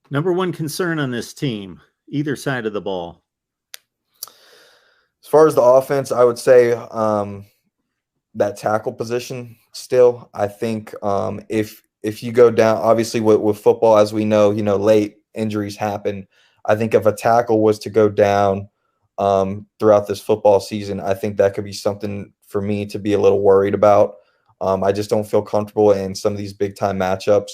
Number one concern on this team, either side of the ball. As far as the offense, I would say that tackle position still. I think if you go down, obviously with football, as we know, late injuries happen. I think if a tackle was to go down throughout this football season, I think that could be something for me to be a little worried about. I just don't feel comfortable in some of these big time matchups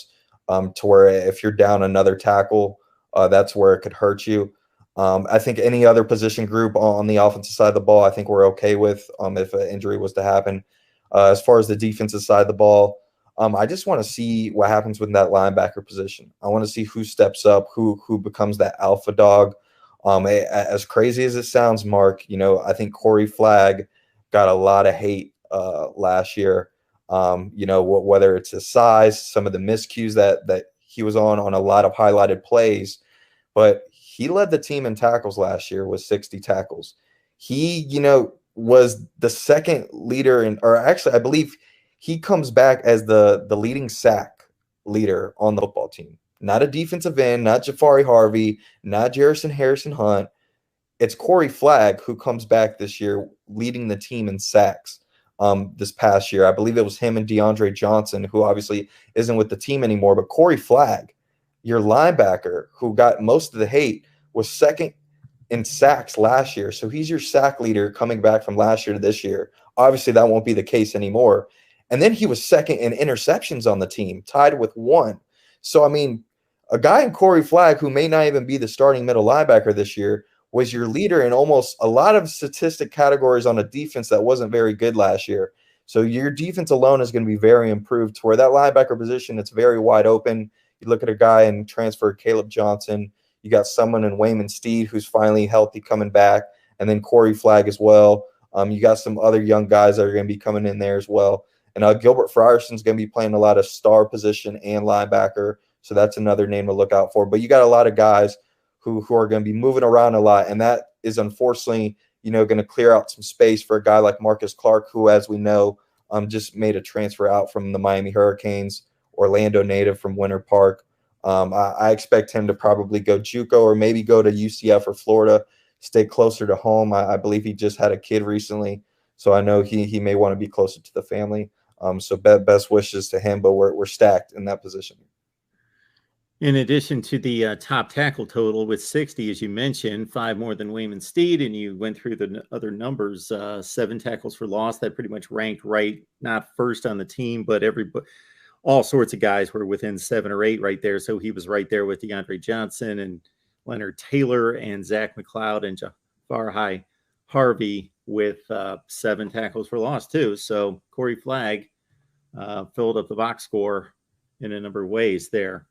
to where if you're down another tackle, that's where it could hurt you. I think any other position group on the offensive side of the ball, I think we're okay with if an injury was to happen. As far as the defensive side of the ball, I just want to see what happens with that linebacker position. I want to see who steps up, who becomes that alpha dog. As crazy as it sounds, Mark, I think Corey Flagg got a lot of hate last year. Whether it's his size, some of the miscues that he was on a lot of highlighted plays, but he led the team in tackles last year with 60 tackles. He, was the second leader or actually, I believe he comes back as the leading sack leader on the football team. Not a defensive end, not Jafari Harvey, not Harrison Hunt. It's Corey Flagg who comes back this year leading the team in sacks. This past year, I believe it was him and DeAndre Johnson, who obviously isn't with the team anymore, but Corey Flagg, your linebacker who got most of the hate, was second in sacks last year. So he's your sack leader coming back from last year to this year. Obviously, that won't be the case anymore. And then he was second in interceptions on the team, tied with one. So, I mean, a guy in Corey Flagg, who may not even be the starting middle linebacker this year, was your leader in almost a lot of statistic categories on a defense that wasn't very good last year. So your defense alone is going to be very improved to where that linebacker position, it's very wide open. You look at a guy in transfer, Caleb Johnson. You got someone in Wayman Steed who's finally healthy coming back, and then Corey Flagg as well. You got some other young guys that are going to be coming in there as well. And Gilbert Fryerson's going to be playing a lot of star position and linebacker, so that's another name to look out for. But you got a lot of guys who are going to be moving around a lot, and that is unfortunately, going to clear out some space for a guy like Marcus Clark, who, as we know, just made a transfer out from the Miami Hurricanes, Orlando native from Winter Park. I expect him to probably go JUCO or maybe go to UCF or Florida, stay closer to home. I believe he just had a kid recently, so I know he may want to be closer to the family. So best wishes to him, but we're stacked in that position. In addition to the top tackle total with 60, as you mentioned, 5 more than Wayman Steed, and you went through the other numbers, 7 tackles for loss. That pretty much ranked right, not first on the team, but all sorts of guys were within 7 or 8 right there. So he was right there with DeAndre Johnson and Leonard Taylor and Zach McLeod and Jafar Harvey with 7 tackles for loss too. So Corey Flagg filled up the box score in a number of ways there.